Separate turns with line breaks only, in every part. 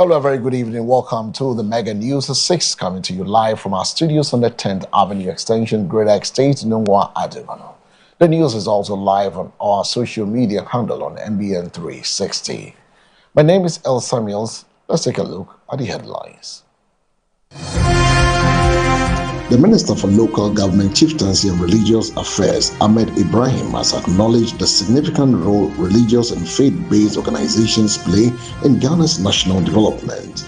Hello, a very good evening. Welcome to the Mega News at 6, coming to you live from our studios on the 10th Avenue Extension, Greater Estate, Nungwa, Adivano. The news is also live on our social media handle on MBN 360. My name is El Samuels. Let's take a look at the headlines. The Minister for Local Government, Chieftaincy and Religious Affairs, Ahmed Ibrahim, has acknowledged the significant role religious and faith-based organizations play in Ghana's national development.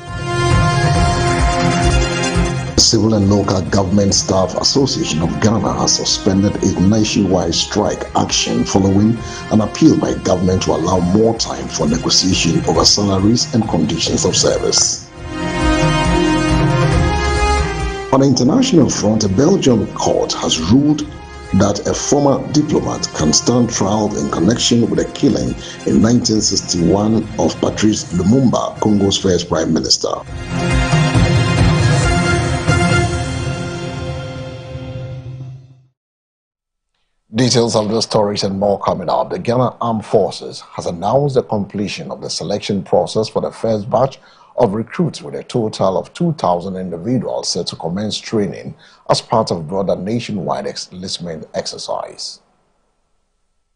The Civil and Local Government Staff Association of Ghana has suspended a nationwide strike action following an appeal by government to allow more time for negotiation over salaries and conditions of service. On the international front, a Belgian court has ruled that a former diplomat can stand trial in connection with the killing in 1961 of Patrice Lumumba, Congo's first prime minister. Details of those stories and more coming up. The Ghana Armed Forces has announced the completion of the selection process for the first batch of recruits, with a total of 2,000 individuals set to commence training as part of broader nationwide enlistment exercise.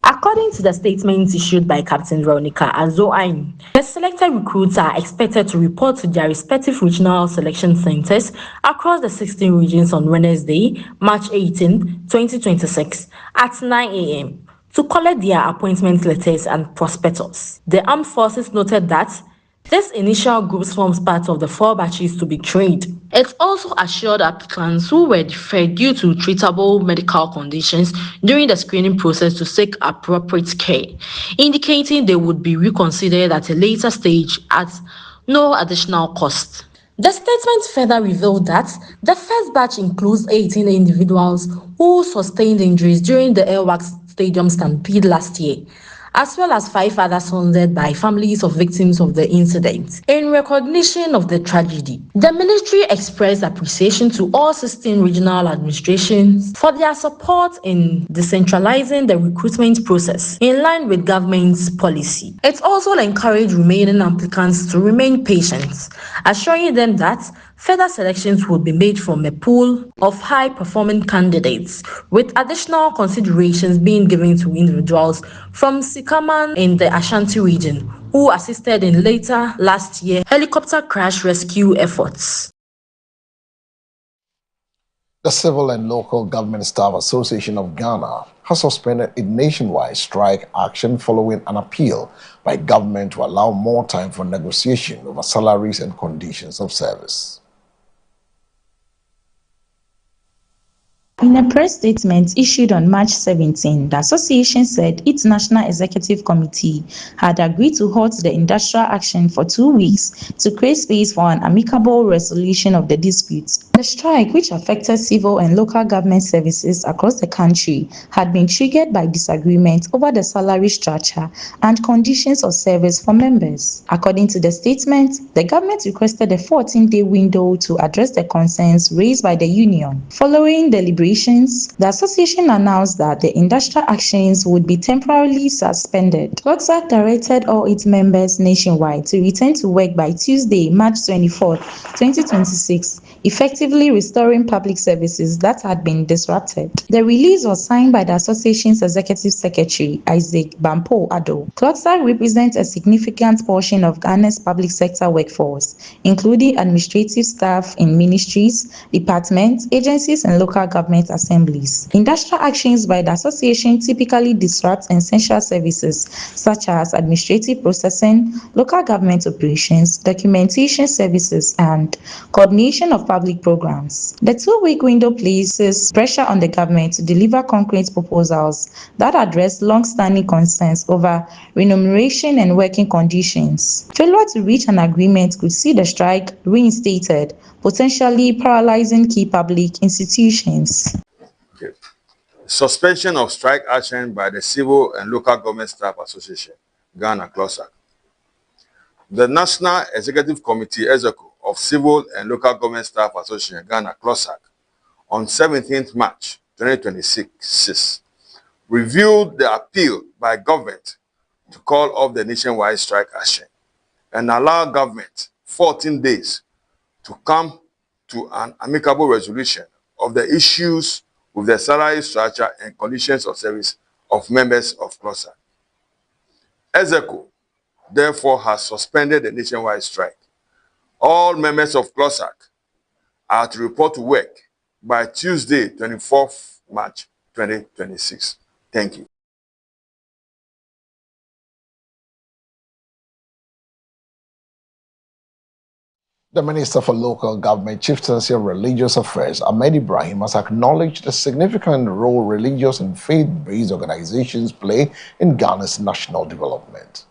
According to the statement issued by Captain Veronica Azoain, the selected recruits are expected to report to their respective regional selection centers across the 16 regions on Wednesday, March 18, 2026 at 9 a.m. to collect their appointment letters and prospectus. The Armed Forces noted that this initial group forms part of the 4 batches to be trained. It also assured applicants who were deferred due to treatable medical conditions during the screening process to seek appropriate care, indicating they would be reconsidered at a later stage at no additional cost. The statement further revealed that the first batch includes 18 individuals who sustained injuries during the Airwax Stadium stampede last year, as well as 5 others funded by families of victims of the incident. In recognition of the tragedy, the ministry expressed appreciation to all 16 regional administrations for their support in decentralizing the recruitment process in line with government's policy. It also encouraged remaining applicants to remain patient, assuring them that further selections would be made from a pool of high-performing candidates, with additional considerations being given to individuals from Sikaman in the Ashanti region who assisted in later last year helicopter crash rescue efforts.
The Civil and Local Government Staff Association of Ghana has suspended a nationwide strike action following an appeal by government to allow more time for negotiation over salaries and conditions of service.
In a press statement issued on March 17, the association said its National Executive Committee had agreed to halt the industrial action for 2 weeks to create space for an amicable resolution of the disputes. The strike, which affected civil and local government services across the country, had been triggered by disagreement over the salary structure and conditions of service for members. According to the statement, the government requested a 14-day window to address the concerns raised by the union. Following deliberations, the association announced that the industrial actions would be temporarily suspended. CLOGSAC directed all its members nationwide to return to work by Tuesday, March 24, 2026, effectively restoring public services that had been disrupted. The release was signed by the association's executive secretary, Isaac Bampo Addo. CLOGSAC represents a significant portion of Ghana's public sector workforce, including administrative staff in ministries, departments, agencies, and local government assemblies. Industrial actions by the association typically disrupt essential services such as administrative processing, local government operations, documentation services, and coordination of public programs. The 2-week window places pressure on the government to deliver concrete proposals that address long-standing concerns over remuneration and working conditions. Failure to reach an agreement could see the strike reinstated, potentially paralyzing key public institutions.
Okay. Suspension of strike action by the Civil and Local Government Staff Association, Ghana, CLOGSAC. The National Executive Committee, EXECO, of Civil and Local Government Staff Association, Ghana, CLOGSAC, on 17th March 2026, reviewed the appeal by government to call off the nationwide strike action and allow government 14 days to come to an amicable resolution of the issues with the salary structure and conditions of service of members of CLOSAC. EXECO, therefore, has suspended the nationwide strike. All members of CLOSAC are to report to work by Tuesday, 24th March 2026. Thank you.
The Minister for Local Government, Chieftaincy and Religious Affairs, Ahmed Ibrahim, has acknowledged the significant role religious and faith-based organizations play in Ghana's national development.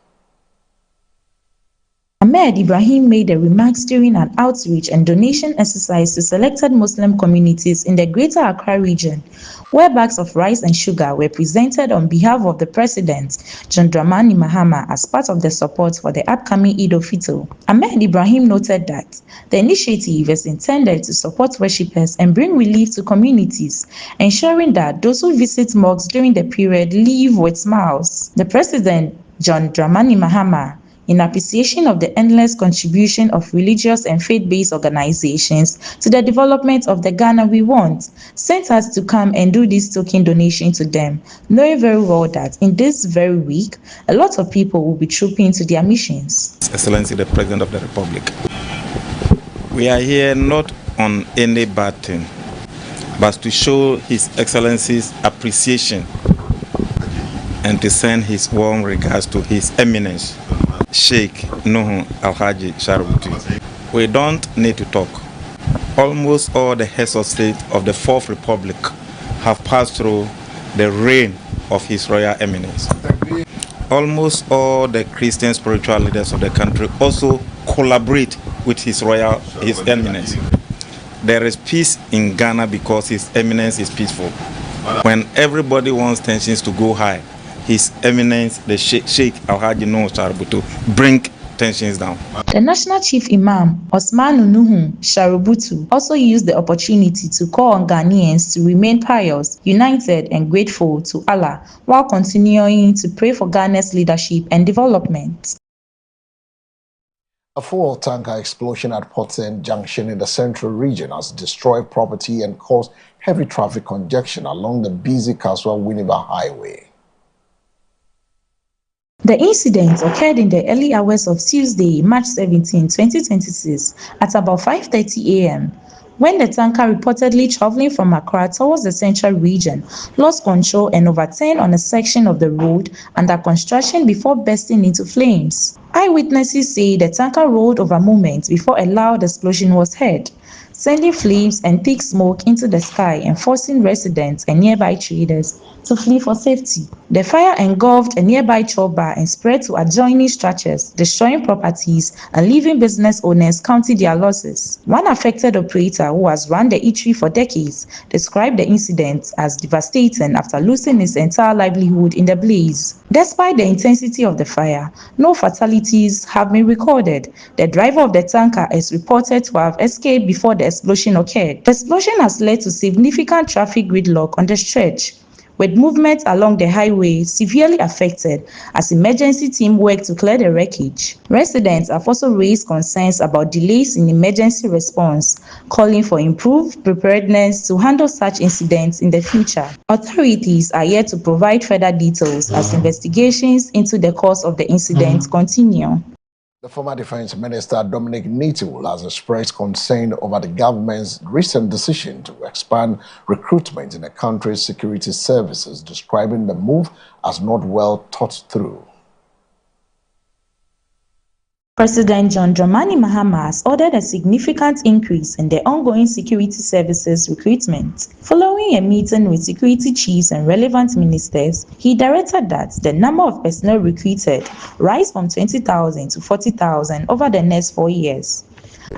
Ahmed Ibrahim made the remarks during an outreach and donation exercise to selected Muslim communities in the Greater Accra region, where bags of rice and sugar were presented on behalf of the President, John Dramani Mahama, as part of the support for the upcoming Eid al-Fitr. Ahmed Ibrahim noted that the initiative is intended to support worshippers and bring relief to communities, ensuring that those who visit mosques during the period leave with smiles. The President, John Dramani Mahama, in appreciation of the endless contribution of religious and faith-based organizations to the development of the Ghana we want, sent us to come and do this token donation to them, knowing very well that in this very week, a lot of people will be trooping to their missions.
Excellency, the President of the Republic, we are here not on any bad thing, but to show His Excellency's appreciation and to send his warm regards to His Eminence, Sheikh Nuhu Alhaji Shaributu. We don't need to talk. Almost all the heads of state of the Fourth Republic have passed through the reign of His Royal Eminence. Almost all the Christian spiritual leaders of the country also collaborate with His Eminence. There is peace in Ghana because His Eminence is peaceful. When everybody wants tensions to go high, His Eminence, the Sheikh Alhaji Nuhu Shaributu, bring tensions down.
The National Chief Imam, Osmanu Nuhu Shaributu, also used the opportunity to call on Ghanaians to remain pious, united, and grateful to Allah, while continuing to pray for Ghana's leadership and development.
A fuel tanker explosion at Port End Junction in the Central Region has destroyed property and caused heavy traffic congestion along the busy Kaswa-Winneba Highway.
The incident occurred in the early hours of Tuesday, March 17, 2026, at about 5:30 a.m. when the tanker, reportedly traveling from Accra towards the Central Region, lost control and overturned on a section of the road under construction before bursting into flames. Eyewitnesses say the tanker rolled over moments before a loud explosion was heard, sending flames and thick smoke into the sky and forcing residents and nearby traders to flee for safety. The fire engulfed a nearby chop bar and spread to adjoining structures, destroying properties and leaving business owners counting their losses. One affected operator who has run the eatery for decades described the incident as devastating after losing his entire livelihood in the blaze. Despite the intensity of the fire, no fatalities have been recorded. The driver of the tanker is reported to have escaped before the explosion occurred. The explosion has led to significant traffic gridlock on the stretch, with movement along the highway severely affected as emergency team work to clear the wreckage. Residents have also raised concerns about delays in emergency response, calling for improved preparedness to handle such incidents in the future. Authorities are yet to provide further details as investigations into the cause of the incident continue.
The former Defense Minister Dominic Nitiwul has expressed concern over the government's recent decision to expand recruitment in the country's security services, describing the move as not well thought through.
President John Dramani Mahama has ordered a significant increase in the ongoing security services recruitment. Following a meeting with security chiefs and relevant ministers, he directed that the number of personnel recruited rise from 20,000 to 40,000 over the next 4 years.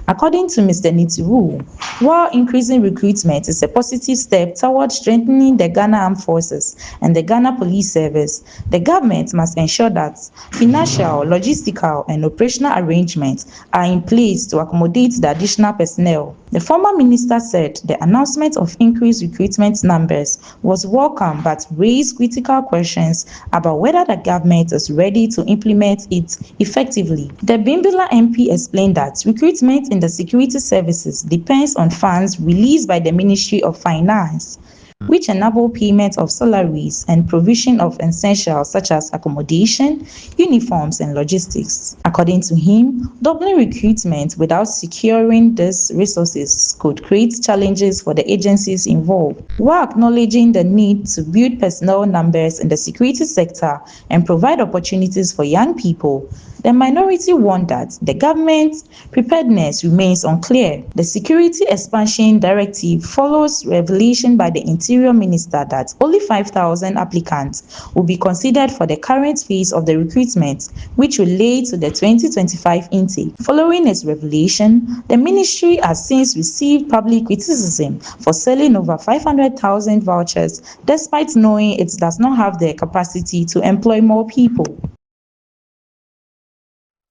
According to Mr. Nitiru, while increasing recruitment is a positive step towards strengthening the Ghana Armed Forces and the Ghana Police Service, the government must ensure that financial, logistical, and operational arrangements are in place to accommodate the additional personnel. The former minister said the announcement of increased recruitment numbers was welcome but raised critical questions about whether the government is ready to implement it effectively. The Bimbilla MP explained that recruitment in the security services depends on funds released by the Ministry of Finance, which enable payment of salaries and provision of essentials such as accommodation, uniforms, and logistics. According to him, doubling recruitment without securing these resources could create challenges for the agencies involved. While acknowledging the need to build personnel numbers in the security sector and provide opportunities for young people, the minority warned that the government's preparedness remains unclear. The Security Expansion Directive follows revelation by the Interior Minister that only 5,000 applicants will be considered for the current phase of the recruitment, which relates to the 2025 intake. Following its revelation, the ministry has since received public criticism for selling over 500,000 vouchers, despite knowing it does not have the capacity to employ more people.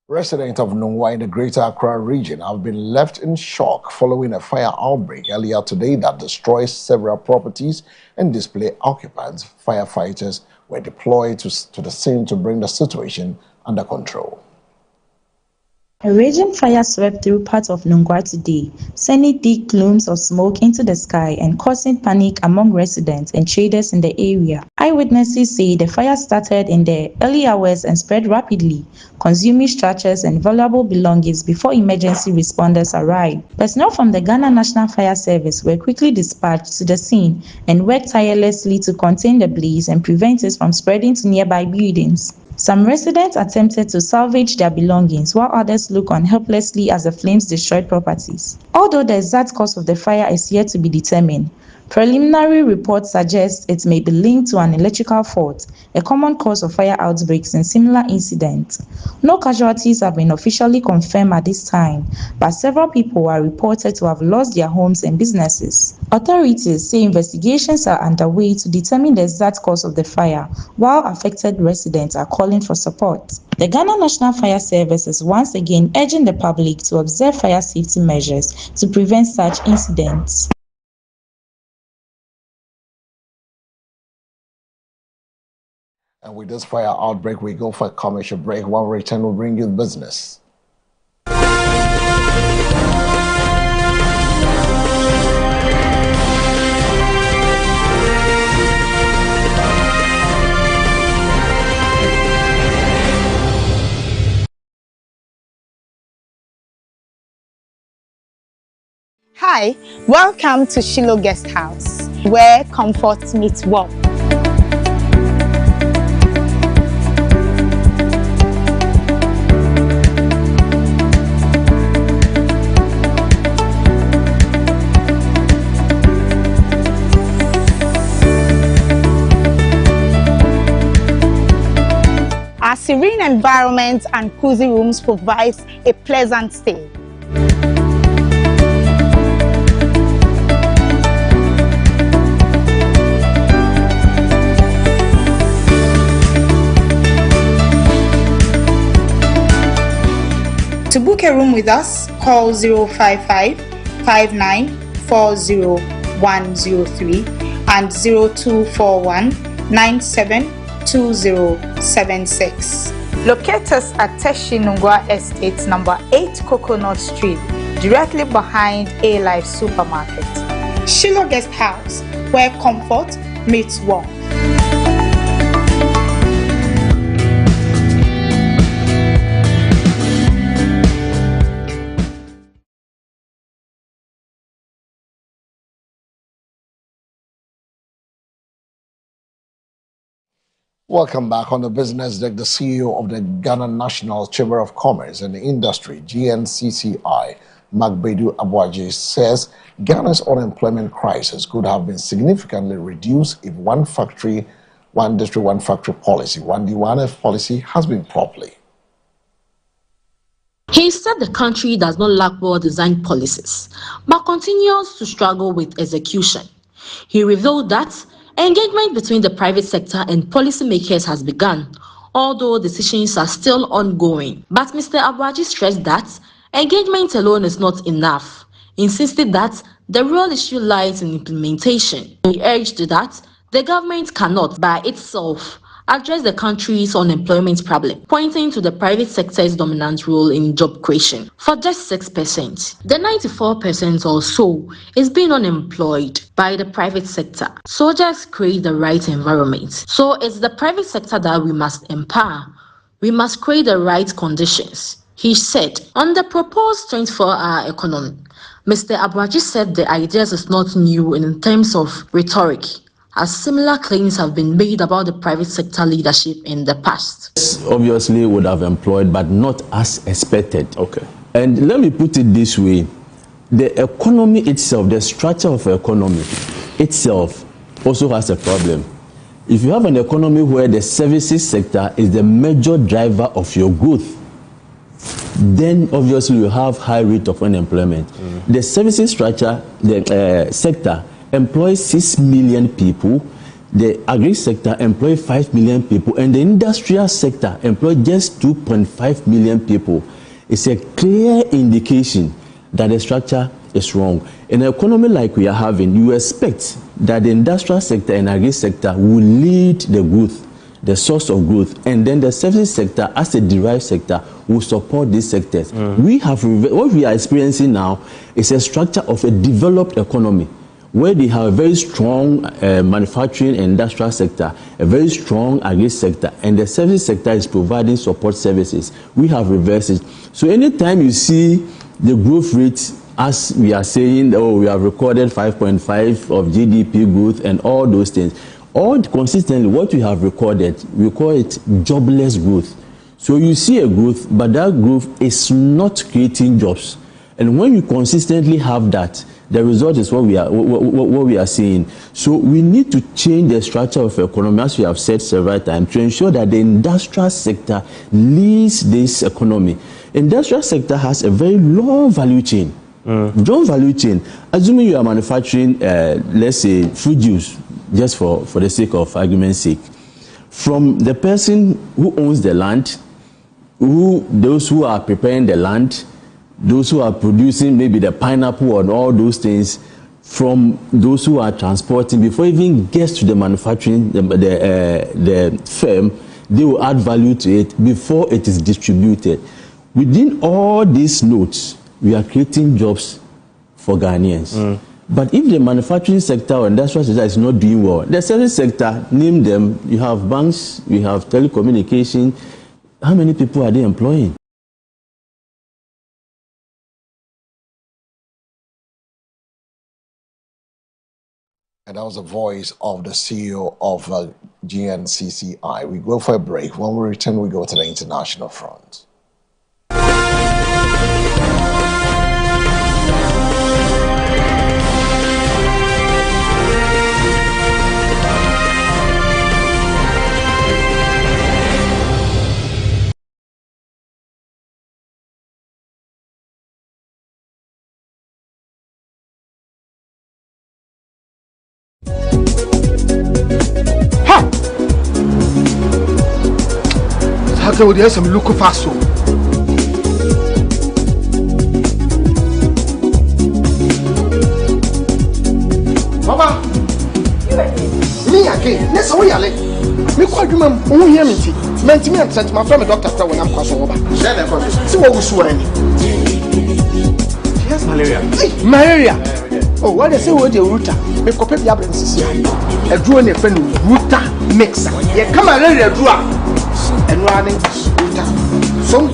Residents of Nungwa in the Greater Accra region have been left in shock following a fire outbreak earlier today that destroyed several properties and displaced occupants. Firefighters were deployed to the scene to bring the situation under control.
A raging fire swept through parts of Nungwa today, sending thick plumes of smoke into the sky and causing panic among residents and traders in the area. Eyewitnesses say the fire started in the early hours and spread rapidly, consuming structures and valuable belongings before emergency responders arrived. Personnel from the Ghana National Fire Service were quickly dispatched to the scene and worked tirelessly to contain the blaze and prevent it from spreading to nearby buildings. Some residents attempted to salvage their belongings, while others looked on helplessly as the flames destroyed properties. Although the exact cause of the fire is yet to be determined, preliminary reports suggest it may be linked to an electrical fault, a common cause of fire outbreaks in similar incidents. No casualties have been officially confirmed at this time, but several people are reported to have lost their homes and businesses. Authorities say investigations are underway to determine the exact cause of the fire, while affected residents are calling for support. The Ghana National Fire Service is once again urging the public to observe fire safety measures to prevent such incidents.
And with this fire outbreak, we go for a commercial break. When we return, we'll bring you the business.
Hi, welcome to Shiloh Guest House, where comfort meets warmth. Our serene environment and cozy rooms provides a pleasant stay. To book a room with us, call 055-5940-103 and 0241-972076. Locate us at Teshi Nungwa Estate, number 8 Coconut Street, directly behind A-Life Supermarket. Shiloh Guest House, where comfort meets warmth.
Welcome back on the business deck. The CEO of the Ghana National Chamber of Commerce and Industry, GNCCI, Magbedu Abuaji, says Ghana's unemployment crisis could have been significantly reduced if one factory, one district, one factory policy, one D1F policy has been properly.
He said the country does not lack well-designed policies, but continues to struggle with execution. He revealed that engagement between the private sector and policymakers has begun, although decisions are still ongoing. But Mr. Abuaji stressed that engagement alone is not enough, insisted that the real issue lies in implementation. He urged that the government cannot, by itself, address the country's unemployment problem, pointing to the private sector's dominant role in job creation. For just 6%, the 94% or so is being unemployed by the private sector. So just create the right environment. So it's the private sector that we must empower. We must create the right conditions. He said, on the proposed 24-hour economy, Mr. Abuaji said the ideas is not new in terms of rhetoric, as similar claims have been made about the private sector leadership in the past.
Obviously would have employed, but not as expected.
Okay.
And let me put it this way. The economy itself, the structure of the economy itself also has a problem. If you have an economy where the services sector is the major driver of your growth, then obviously you have high rate of unemployment. The services structure, the sector, employs 6 million people, the agri sector employs 5 million people, and the industrial sector employs just 2.5 million people. It's a clear indication that the structure is wrong. In an economy like we are having, you expect that the industrial sector and agri sector will lead the growth, the source of growth, and then the services sector as a derived sector will support these sectors. What we are experiencing now is a structure of a developed economy, where they have a very strong manufacturing and industrial sector, a very strong agri sector, and the service sector is providing support services. We have reversed it. So anytime you see the growth rate, as we are saying, oh, we have recorded 5.5 of GDP growth and all those things, all consistently what we have recorded, we call it jobless growth. So you see a growth, but that growth is not creating jobs. And when you consistently have that, the result is what we are seeing. So we need to change the structure of the economy, as we have said several times, to ensure that the industrial sector leads this economy. Industrial sector has a very long value chain. Long value chain. Assuming you are manufacturing, let's say, fruit juice, just for the sake of argument's sake, from the person who owns the land, those who are preparing the land, those who are producing maybe the pineapple and all those things, from those who are transporting, before it even gets to the manufacturing, the firm, they will add value to it before it is distributed. Within all these nodes, we are creating jobs for Ghanaians. But if the manufacturing sector or industrial sector is not doing well, the service sector, name them, you have banks, we have telecommunication, how many people are they employing?
And that was the voice of the CEO of GNCCI. We go for a break. When we return, we go to the international front.
So there's some local fast food. Baba, me again. Let's go yale. Me quite remember who hear me. Menti me sent my friend doctor when I'm crossing over. Share the conversation. See what we saw any. Yes, malaria. Hey, malaria. Oh, what they say with the router? Me copy the absence here. A draw in a friend router mixer. Yeah, come on, let it draw. And running so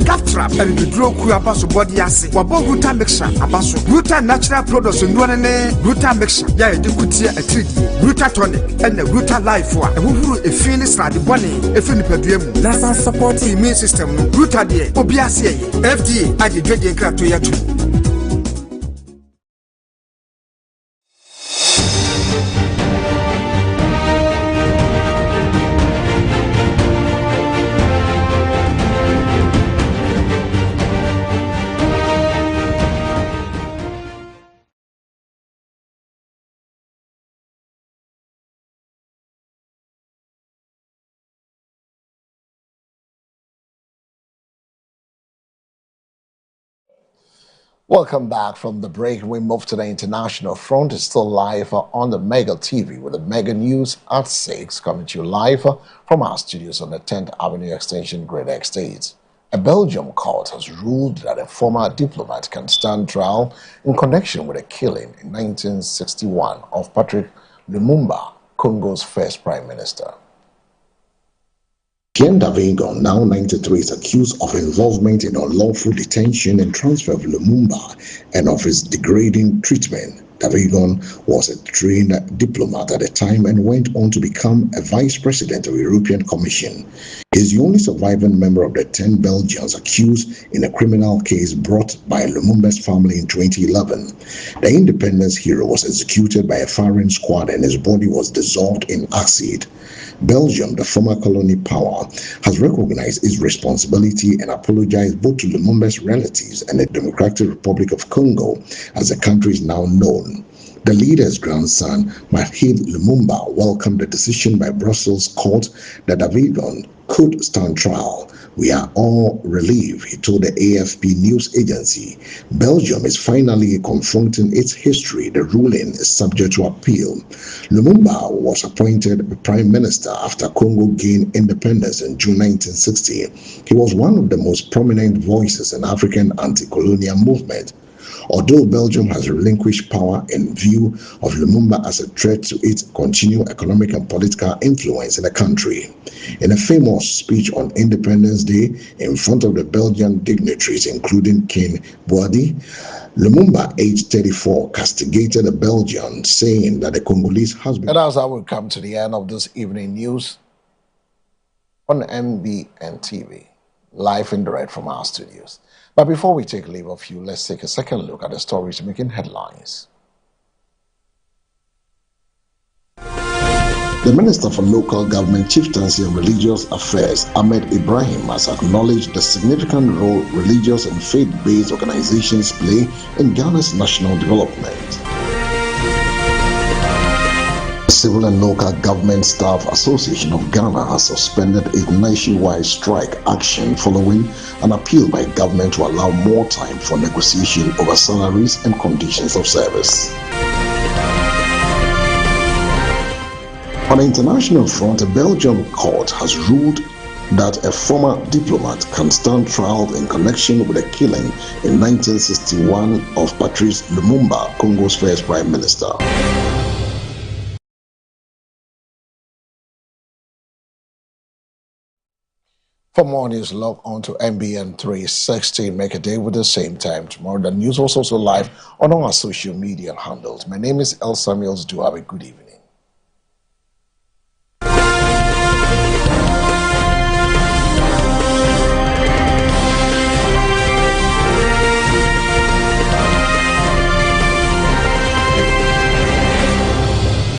Gaftrap and the draw abaso body assay. Wabo Ruta mixture abaso. Ruta natural products in one Ruta mixture. Yeah, you could see a treat. Ruta tonic and the Ruta life for a who a finish like the bunny, a fin pedium. Let's support the immune system. Ruta de Obiasia, FDA, I did drinking crap to you.
Welcome back from the break. We move to the international front. It's still live on the Mega TV with the Mega News at 6, coming to you live from our studios on the 10th Avenue Extension, Great Estate. A Belgium court has ruled that a former diplomat can stand trial in connection with a killing in 1961 of Patrice Lumumba, Congo's first prime minister. Pierre Davigon, now 93, is accused of involvement in unlawful detention and transfer of Lumumba and of his degrading treatment. Davigon was a trained diplomat at the time and went on to become a vice president of the European Commission. He is the only surviving member of the 10 Belgians accused in a criminal case brought by Lumumba's family in 2011. The independence hero was executed by a firing squad and his body was dissolved in acid. Belgium, the former colony power, has recognized its responsibility and apologized both to Lumumba's relatives and the Democratic Republic of Congo, as the country is now known. The leader's grandson, Mahid Lumumba, welcomed the decision by Brussels court that Davigon could stand trial. "We are all relieved," he told the AFP news agency. Belgium is finally confronting its history. The ruling is subject to appeal. Lumumba was appointed prime minister after Congo gained independence in June 1960. He was one of the most prominent voices in African anti-colonial movement. Although Belgium has relinquished power in view of Lumumba as a threat to its continued economic and political influence in the country. In a famous speech on Independence Day in front of the Belgian dignitaries, including King Boadi, Lumumba, aged 34, castigated the Belgians, saying that the Congolese has been... And as I will come to the end of this evening news on MBN TV, live and direct from our studios. But before we take leave of you, let's take a second look at the stories making headlines. The Minister for Local Government, Chieftaincy and Religious Affairs, Ahmed Ibrahim, has acknowledged the significant role religious and faith-based organizations play in Ghana's national development. The Civil and Local Government Staff Association of Ghana has suspended its nationwide strike action following an appeal by government to allow more time for negotiation over salaries and conditions of service. On the international front, a Belgian court has ruled that a former diplomat can stand trial in connection with the killing in 1961 of Patrice Lumumba, Congo's first prime minister. For more news, log on to MBN 360. Make a day with the same time tomorrow. The news was also live on our social media handles. My name is El Samuels. Do have a good evening.